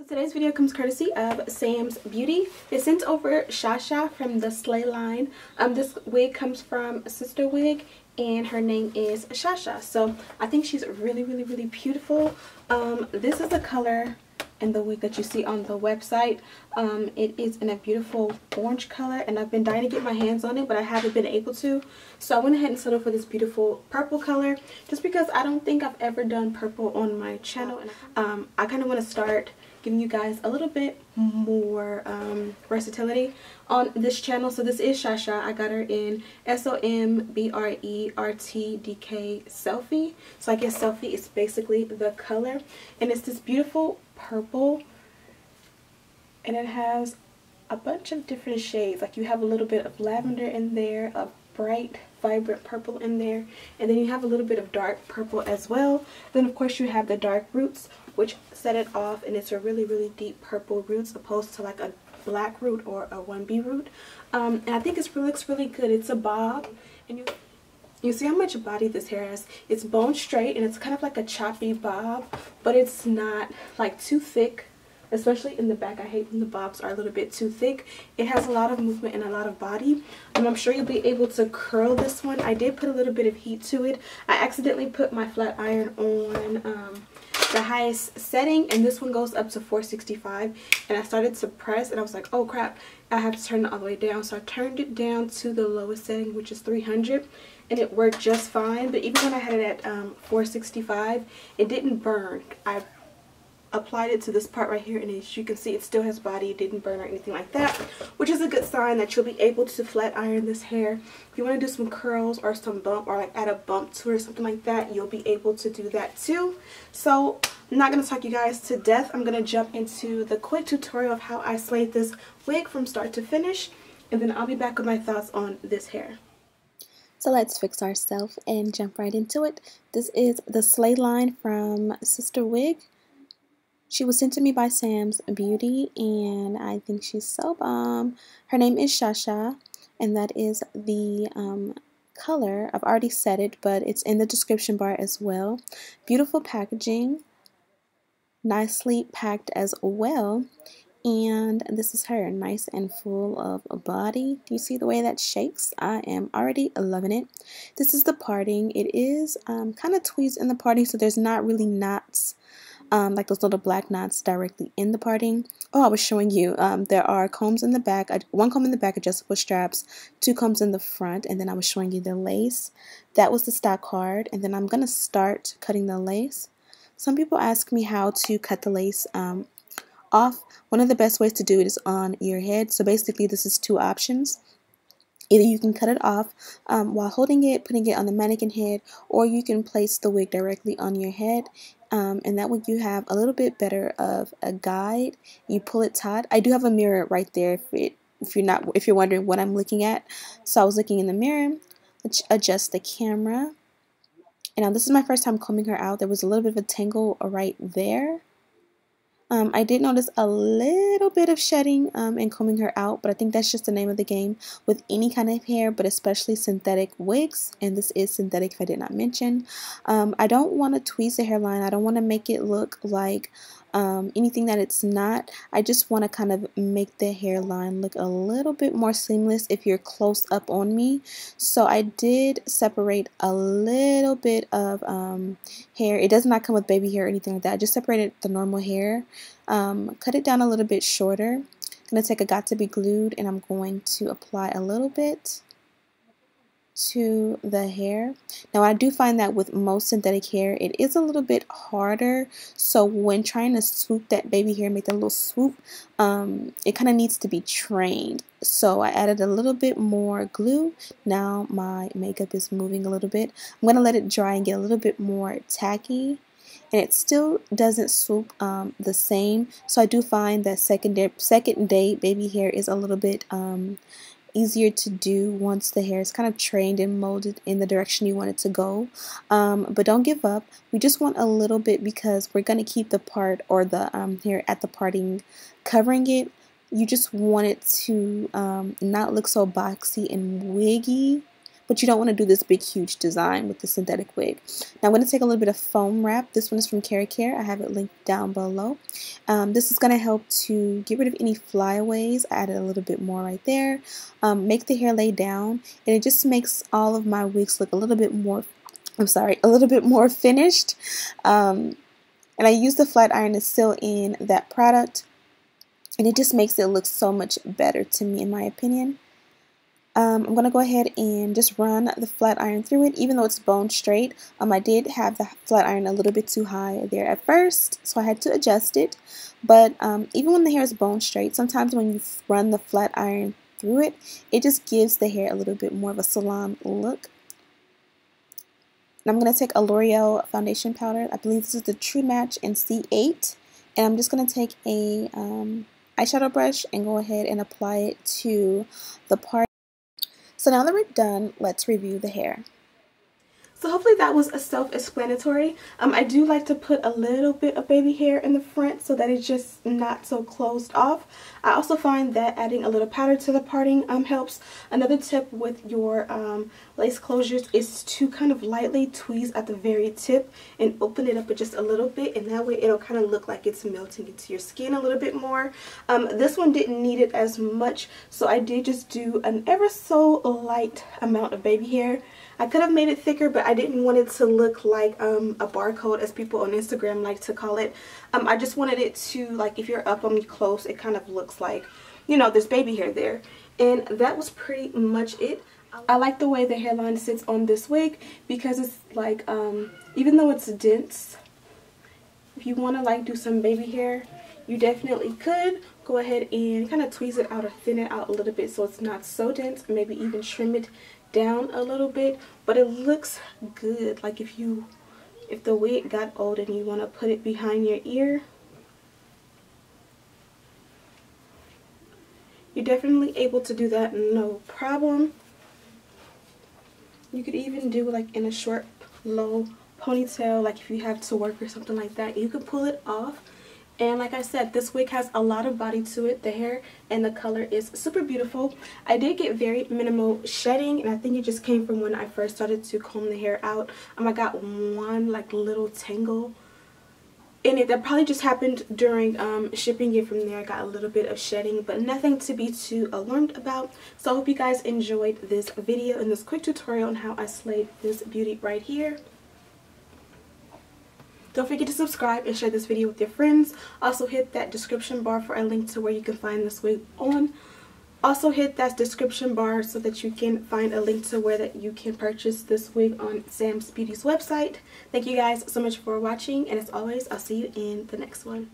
So today's video comes courtesy of Sam's Beauty. They sent over Sha Sha from the Slay line. This wig comes from Sister Wig and her name is Sha Sha. So I think she's really beautiful. This is the color and the wig that you see on the website. It is in a beautiful orange color and I've been dying to get my hands on it, but I haven't been able to. So I went ahead and settled for this beautiful purple color just because I don't think I've ever done purple on my channel. And I kind of want to start giving you guys a little bit more versatility on this channel. So this is Sha Sha. I got her in SOMBRERTDK Selfie. So I guess Selfie is basically the color. And it's this beautiful purple. And it has a bunch of different shades. Like you have a little bit of lavender in there, a bright vibrant purple in there, and then you have a little bit of dark purple as well. Then of course you have the dark roots, which set it off, and it's a really deep purple roots opposed to like a black root or a 1B root. And I think it looks really good. It's a bob, and you see how much body this hair has. It's bone straight and it's kind of like a choppy bob, but it's not like too thick. Especially in the back, I hate when the bobs are a little bit too thick. It has a lot of movement and a lot of body. I'm sure you'll be able to curl this one. I did put a little bit of heat to it. I accidentally put my flat iron on the highest setting, and this one goes up to 465. And I started to press, and I was like, oh crap, I have to turn it all the way down. So I turned it down to the lowest setting, which is 300, and it worked just fine. But even when I had it at 465, it didn't burn. I applied it to this part right here, and as you can see, it still has body. It didn't burn or anything like that, which is a good sign that you'll be able to flat iron this hair. If you want to do some curls or some bump, or like add a bump to it or something like that, you'll be able to do that too. So I'm not going to talk you guys to death. I'm going to jump into the quick tutorial of how I slayed this wig from start to finish, and then I'll be back with my thoughts on this hair. So let's fix ourselves and jump right into it. This is the Slay line from Sister Wig. She was sent to me by Sam's Beauty, and I think she's so bomb. Her name is Sha Sha, and that is the color. I've already said it, but it's in the description bar as well. Beautiful packaging, nicely packed as well. And this is her, nice and full of a body. Do you see the way that shakes? I am already loving it. This is the parting. It is kind of tweezed in the parting, so there's not really knots. Like those little black knots directly in the parting. Oh, I was showing you. There are combs in the back, one comb in the back, adjustable straps, two combs in the front, and then I was showing you the lace. That was the stock card, and then I'm going to start cutting the lace. Some people ask me how to cut the lace off. One of the best ways to do it is on your head. So basically this is two options. Either you can cut it off while holding it, putting it on the mannequin head, or you can place the wig directly on your head. And that way you have a little bit better of a guide. You pull it taut. I do have a mirror right there if you're wondering what I'm looking at. So I was looking in the mirror, adjust the camera. And now this is my first time combing her out. There was a little bit of a tangle right there. I did notice a little bit of shedding in combing her out, but I think that's just the name of the game with any kind of hair, but especially synthetic wigs, and this is synthetic if I did not mention. I don't want to tweeze the hairline. I don't want to make it look like anything that it's not. I just want to kind of make the hairline look a little bit more seamless if you're close up on me. So I did separate a little bit of hair. It does not come with baby hair or anything like that. I just separated the normal hair, cut it down a little bit shorter. I'm going to take a Got To Be Glued, and I'm going to apply a little bit to the hair. Now I do find that with most synthetic hair it is a little bit harder, so when trying to swoop that baby hair, make that little swoop, it kind of needs to be trained. So I added a little bit more glue. Now my makeup is moving a little bit. I'm going to let it dry and get a little bit more tacky, and it still doesn't swoop the same. So I do find that second day baby hair is a little bit easier to do once the hair is kind of trained and molded in the direction you want it to go. But don't give up. We just want a little bit because we're going to keep the part or the hair at the parting covering it. You just want it to not look so boxy and wiggy, but you don't want to do this big huge design with the synthetic wig. Now I'm going to take a little bit of foam wrap. This one is from Care. I have it linked down below. This is going to help to get rid of any flyaways. I added a little bit more right there. Make the hair lay down, and it just makes all of my wigs look a little bit more, a little bit more finished. And I use the flat iron to seal in that product, and it just makes it look so much better to me, in my opinion. I'm going to go ahead and just run the flat iron through it, even though it's bone straight. I did have the flat iron a little bit too high there at first, so I had to adjust it. But even when the hair is bone straight, sometimes when you run the flat iron through it, it just gives the hair a little bit more of a salon look. And I'm going to take a L'Oreal foundation powder. I believe this is the True Match in C8. And I'm just going to take a eyeshadow brush and go ahead and apply it to the part. So now that we're done, let's review the hair. So hopefully that was self-explanatory. I do like to put a little bit of baby hair in the front so that it's just not so closed off. I also find that adding a little powder to the parting helps. Another tip with your lace closures is to kind of lightly tweeze at the very tip and open it up just a little bit, and that way it'll kind of look like it's melting into your skin a little bit more. This one didn't need it as much, so I did just do an ever so light amount of baby hair. I could have made it thicker, but I didn't want it to look like a barcode, as people on Instagram like to call it. I just wanted it to, like, if you're up on me close, it kind of looks like, you know, there's baby hair there. And that was pretty much it. I like the way the hairline sits on this wig because it's like, even though it's dense, if you want to like do some baby hair, you definitely could go ahead and kind of tweeze it out or thin it out a little bit so it's not so dense, maybe even trim it down a little bit, but it looks good. Like if the wig got old and you want to put it behind your ear, you're definitely able to do that, no problem. You could even do like in a short low ponytail, like if you have to work or something like that, you can pull it off. And like I said, this wig has a lot of body to it. The hair and the color is super beautiful. I did get very minimal shedding, and I think it just came from when I first started to comb the hair out. I got one like little tangle in it that probably just happened during shipping it. From there I got a little bit of shedding, but nothing to be too alarmed about. So I hope you guys enjoyed this video and this quick tutorial on how I slayed this beauty right here. Don't forget to subscribe and share this video with your friends. Also hit that description bar for a link to where you can find this wig on. Also hit that description bar so that you can find a link to where that you can purchase this wig on Sam's Beauty's website. Thank you guys so much for watching, and as always, I'll see you in the next one.